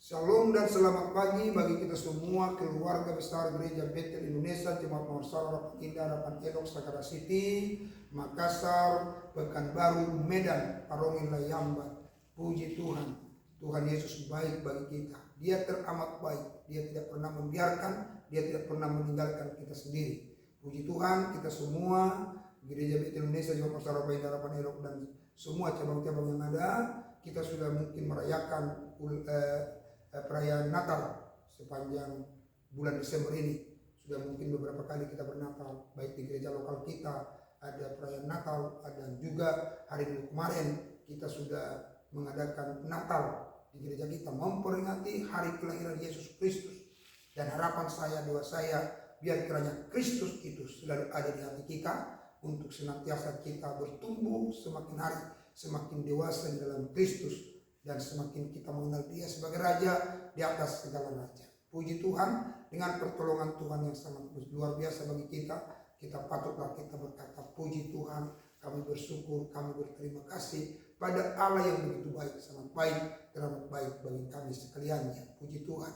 Shalom dan selamat pagi bagi kita semua, keluarga besar Gereja Betel Indonesia, Jemaat Marsala, Harapan Indah, Harapan Elok, Sagara City, Makassar, Pekanbaru, Medan, Parongin, Layamba. Puji Tuhan, Tuhan Yesus baik bagi kita. Dia teramat baik, Dia tidak pernah membiarkan, Dia tidak pernah meninggalkan kita sendiri. Puji Tuhan, kita semua Gereja Betel Indonesia, Jemaat Marsala, Harapan Indah, Harapan Elok, dan semua cabang-cabang yang ada, kita sudah mungkin merayakan perayaan Natal sepanjang bulan Desember ini. Sudah mungkin beberapa kali kita bernatal, baik di gereja lokal kita ada perayaan Natal, dan juga hari Minggu kemarin kita sudah mengadakan Natal di gereja kita, memperingati hari kelahiran Yesus Kristus. Dan harapan saya, doa saya, biar kiranya Kristus itu selalu ada di hati kita, untuk senantiasa kita bertumbuh semakin hari, semakin dewasa di dalam Kristus, dan semakin kita mengenal Dia sebagai Raja di atas segala raja. Puji Tuhan, dengan pertolongan Tuhan yang sangat luar biasa bagi kita, kita patutlah kita berkata, puji Tuhan, kami bersyukur, kami berterima kasih pada Allah yang begitu baik, sangat baik, teramat baik bagi kami sekaliannya. Puji Tuhan.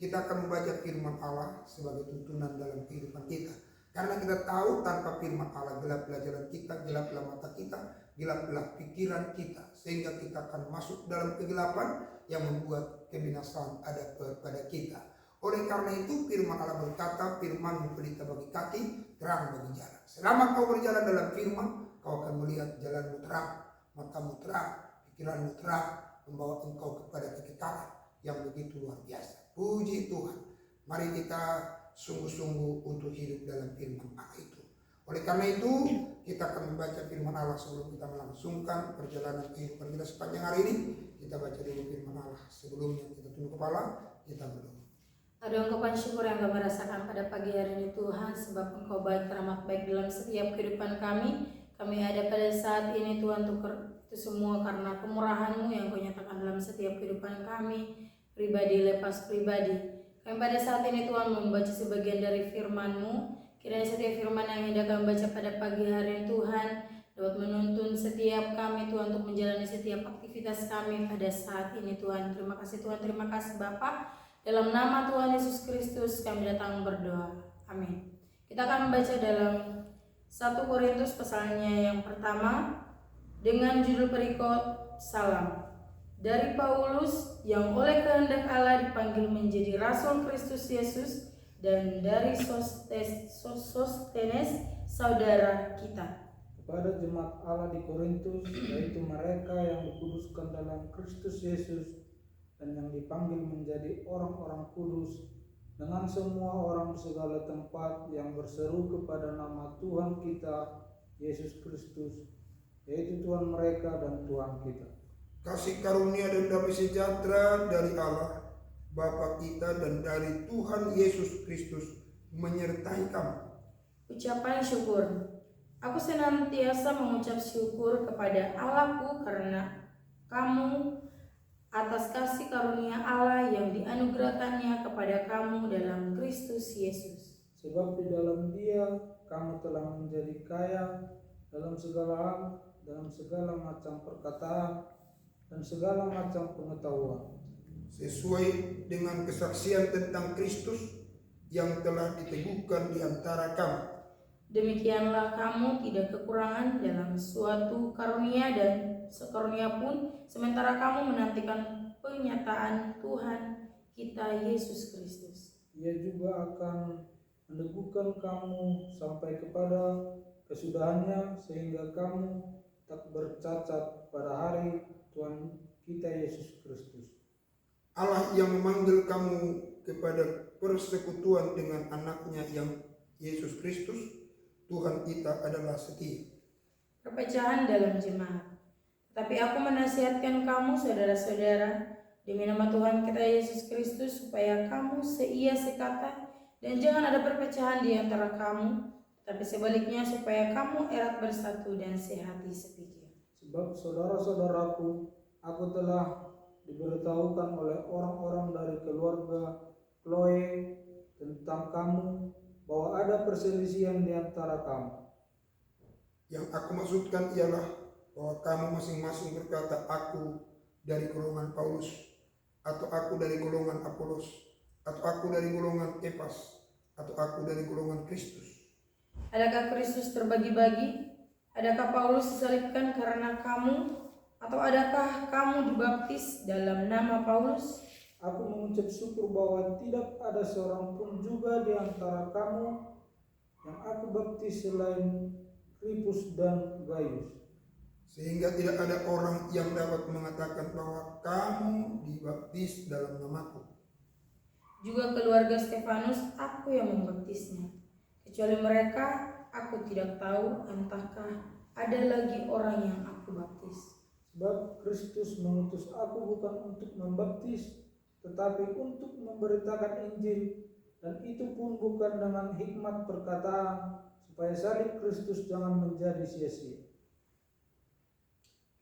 Kita akan membaca firman Allah sebagai tuntunan dalam kehidupan kita. Karena kita tahu tanpa firman Allah gelaplah jalan kita, gelaplah mata kita, gelaplah pikiran kita, sehingga kita akan masuk dalam kegelapan yang membuat kebinasaan ada pada kita. Oleh karena itu firman Allah berkata, firman pelita bagi kaki, terang bagi jalan. Selama kau berjalan dalam firman, kau akan melihat jalanmu terang, matamu terang, pikiranmu terang, membawa engkau kepada kekekalan yang begitu luar biasa. Puji Tuhan. Mari kita sungguh-sungguh untuk hidup dalam firman Allah itu. Oleh karena itu, kita akan membaca firman Allah sebelum kita melangsungkan perjalanan kehidupan kita sepanjang hari ini. Kita baca dulu firman Allah. Sebelumnya kita tunduk kepala, kita berdoa. Ada ungkapan syukur yang kami rasakan pada pagi hari ini Tuhan, sebab Engkau baik, teramat baik dalam setiap kehidupan kami. Kami ada pada saat ini Tuhan, itu semua karena kemurahan-Mu yang Kau nyatakan dalam setiap kehidupan kami, pribadi lepas pribadi. Kami pada saat ini Tuhan membaca sebagian dari firman-Mu. Kiranya setiap firman yang hendak kami baca pada pagi hari ini Tuhan dapat menuntun setiap kami Tuhan untuk menjalani setiap aktivitas kami pada saat ini Tuhan. Terima kasih Tuhan, terima kasih Bapa. Dalam nama Tuhan Yesus Kristus kami datang berdoa. Amin. Kita akan membaca dalam 1 Korintus pasalnya yang pertama dengan judul perikop Salam. Dari Paulus yang oleh kehendak Allah dipanggil menjadi Rasul Kristus Yesus, dan dari Sostenes saudara kita. Kepada jemaat Allah di Korintus, yaitu mereka yang dikuduskan dalam Kristus Yesus dan yang dipanggil menjadi orang-orang kudus, dengan semua orang segala tempat yang berseru kepada nama Tuhan kita Yesus Kristus, yaitu Tuhan mereka dan Tuhan kita. Kasih karunia dan damai sejahtera dari Allah Bapa kita dan dari Tuhan Yesus Kristus menyertai kamu. Ucapan syukur. Aku senantiasa mengucap syukur kepada Allahku karena kamu atas kasih karunia Allah yang dianugerahkannya kepada kamu dalam Kristus Yesus. Sebab di dalam Dia kamu telah menjadi kaya dalam segala hal, dalam segala macam perkataan dan segala macam pengetahuan, sesuai dengan kesaksian tentang Kristus yang telah diteguhkan di antara kamu. Demikianlah kamu tidak kekurangan dalam suatu karunia dan sekarunia pun, sementara kamu menantikan penyataan Tuhan kita Yesus Kristus. Ia juga akan meneguhkan kamu sampai kepada kesudahannya, sehingga kamu tak bercacat pada hari Tuhan kita Yesus Kristus. Allah yang memanggil kamu kepada persekutuan dengan anaknya yang Yesus Kristus, Tuhan kita adalah setia. Perpecahan dalam jemaat. Tapi aku menasihatkan kamu saudara-saudara demi nama Tuhan kita Yesus Kristus, supaya kamu seia sekata dan jangan ada perpecahan di antara kamu, tapi sebaliknya supaya kamu erat bersatu dan sehati sepikir. Sebab saudara-saudaraku, aku telah diberitahukan oleh orang-orang dari keluarga Chloe tentang kamu, bahwa ada perselisihan di antara kamu. Yang aku maksudkan ialah bahwa kamu masing-masing berkata, aku dari golongan Paulus, Atau aku dari golongan Apolos? Atau aku dari golongan Kepas? Atau aku dari golongan Kristus? Adakah Kristus terbagi-bagi? Adakah Paulus disalibkan karena kamu? Atau adakah kamu dibaptis dalam nama Paulus? Aku mengucap syukur bahwa tidak ada seorang pun juga di antara kamu yang aku baptis selain Rufus dan Gaius. Sehingga tidak ada orang yang dapat mengatakan bahwa kamu dibaptis dalam namaku. Juga keluarga Stefanus aku yang membaptisnya. Kecuali mereka, aku tidak tahu entahkah ada lagi orang yang aku baptis. Sebab Kristus mengutus aku bukan untuk membaptis, tetapi untuk memberitakan Injil, dan itu pun bukan dengan hikmat perkataan, supaya salib Kristus jangan menjadi sia-sia.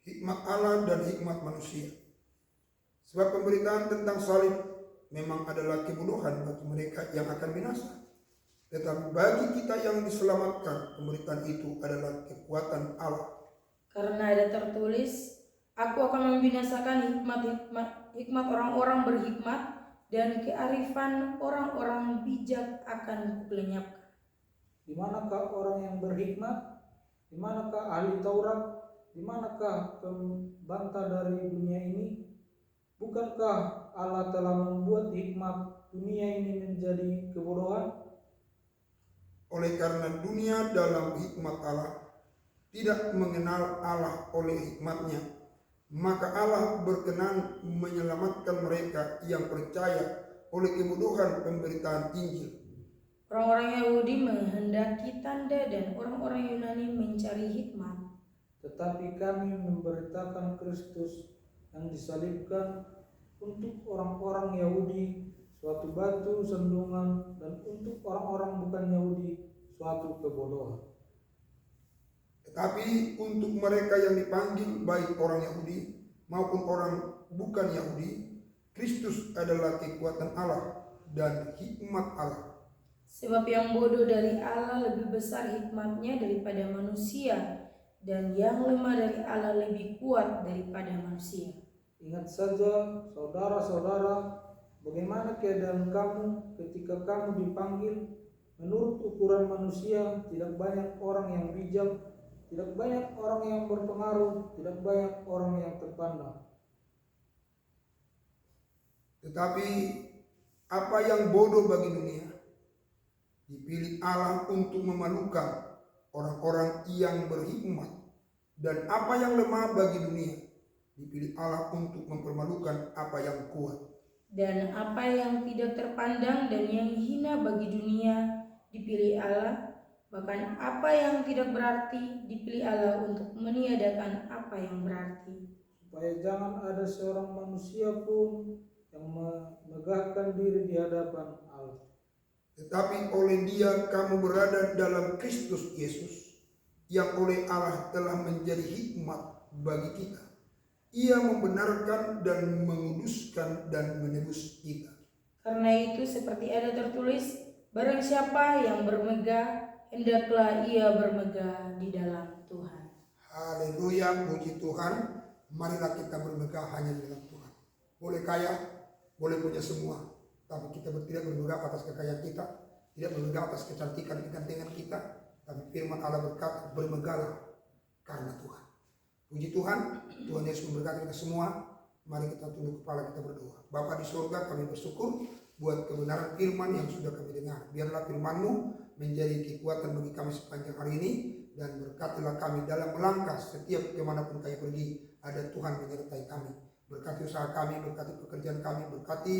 Hikmat Allah dan hikmat manusia. Sebab pemberitaan tentang salib memang adalah kebodohan bagi mereka yang akan binasa. Tetapi bagi kita yang diselamatkan, pemberitaan itu adalah kekuatan Allah. Karena ada tertulis, aku akan membinasakan hikmat orang-orang berhikmat, dan kearifan orang-orang bijak akan kulenyapkan. Di manakah orang yang berhikmat? Di manakah ahli Taurat? Di manakah pembantah dari dunia ini? Bukankah Allah telah membuat hikmat dunia ini menjadi kebodohan? Oleh karena dunia dalam hikmat Allah tidak mengenal Allah oleh hikmatnya, maka Allah berkenan menyelamatkan mereka yang percaya oleh kebodohan pemberitaan Injil. Orang-orang Yahudi menghendaki tanda dan orang-orang Yunani mencari hikmat. Tetapi kami memberitakan Kristus yang disalibkan untuk orang-orang Yahudi suatu batu sandungan, dan untuk orang-orang bukan Yahudi suatu kebodohan. Tetapi untuk mereka yang dipanggil, baik orang Yahudi maupun orang bukan Yahudi, Kristus adalah kekuatan Allah dan hikmat Allah. Sebab yang bodoh dari Allah lebih besar hikmatnya daripada manusia, dan yang lemah dari Allah lebih kuat daripada manusia. Ingat saja, saudara-saudara, bagaimana keadaan kamu ketika kamu dipanggil. Menurut ukuran manusia, tidak banyak orang yang bijak, tidak banyak orang yang berpengaruh, tidak banyak orang yang terpandang. Tetapi apa yang bodoh bagi dunia dipilih Allah untuk memalukan orang-orang yang berhikmat, dan apa yang lemah bagi dunia dipilih Allah untuk mempermalukan apa yang kuat. Dan apa yang tidak terpandang dan yang hina bagi dunia dipilih Allah, bahkan apa yang tidak berarti dipilih Allah untuk meniadakan apa yang berarti. Supaya jangan ada seorang manusia pun yang memegahkan diri di hadapan Allah. Tetapi oleh Dia kamu berada dalam Kristus Yesus, yang oleh Allah telah menjadi hikmat bagi kita. Ia membenarkan dan menguduskan dan menebus kita. Karena itu seperti ada tertulis, barang siapa yang bermegah, hendaklah ia bermegah di dalam Tuhan. Haleluya, puji Tuhan. Marilah kita bermegah hanya di dalam Tuhan. Boleh kaya, boleh punya semua, tapi kita tidak bermegah atas kekayaan kita, tidak bermegah atas kecantikan kegantengan kita. Tapi firman Allah berkata, bermegahlah karena Tuhan. Puji Tuhan, Tuhan Yesus memberkati kita semua. Mari kita tunduk kepala, kita berdoa. Bapa di surga, kami bersyukur buat kebenaran firman yang sudah kami dengar. Biarlah firman-Mu menjadi kekuatan bagi kami sepanjang hari ini, dan berkatilah kami dalam melangkah setiap kemanapun kami pergi. Ada Tuhan menyertai kami. Berkati usaha kami, berkati pekerjaan kami, berkati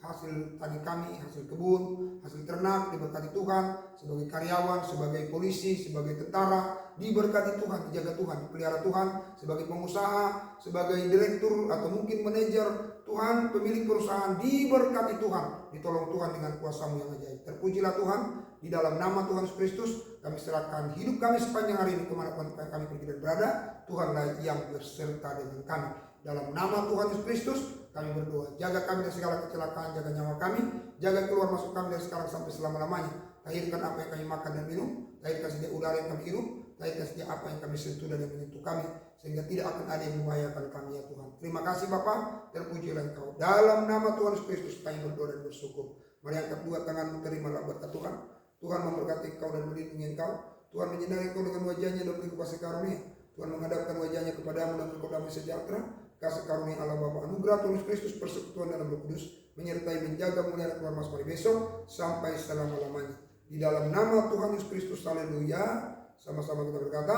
hasil tani kami, hasil kebun, hasil ternak, diberkati Tuhan. Sebagai karyawan, sebagai polisi, sebagai tentara, diberkati Tuhan, dijaga Tuhan, dipelihara Tuhan. Sebagai pengusaha, sebagai direktur atau mungkin manajer, Tuhan, pemilik perusahaan, diberkati Tuhan, ditolong Tuhan dengan kuasa-Mu yang ajaib. Terpujilah Tuhan, di dalam nama Tuhan Yesus Kristus kami serahkan hidup kami sepanjang hari ini kemanapun kami pergi dan berada. Tuhanlah yang berserta dengan kami. Dalam nama Tuhan Yesus Kristus kami berdoa. Jaga kami dari segala kecelakaan, jaga nyawa kami, jaga keluar masuk kami dari sekarang sampai selama-lamanya. Tahirkan apa yang kami makan dan minum, tahirkan sedia udara yang kami hirup, tahirkan sedia apa yang kami sentuh dan yang menyentuh kami, sehingga tidak akan ada yang membahayakan kami ya Tuhan. Terima kasih Bapa, terpujilah Engkau. Dalam nama Tuhan Yesus Kristus kami berdoa dan bersyukur. Mari angkat dua tanganmu, terimalah berkat Tuhan. Tuhan memberkati Engkau dan melindungi Engkau. Tuhan menyinari Engkau dengan wajahnya dan beri kasih karunia. Tuhan menghadapkan wajahnya kepadamu dan beri damai sejahtera. Kasih karunia Allah Bapa, anugerah Tuhan Yesus Kristus, persekutuan dalam Roh Kudus menyertai, menjaga, memelihara keluar masuk hari besok sampai selama-lamanya. Di dalam nama Tuhan Yesus Kristus, haleluya. Sama-sama kita berkata,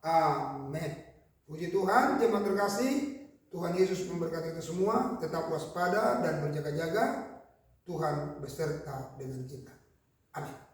amin. Puji Tuhan, jemaat terkasih, Tuhan Yesus memberkati kita semua. Tetap waspada dan berjaga-jaga. Tuhan beserta dengan kita. Amin.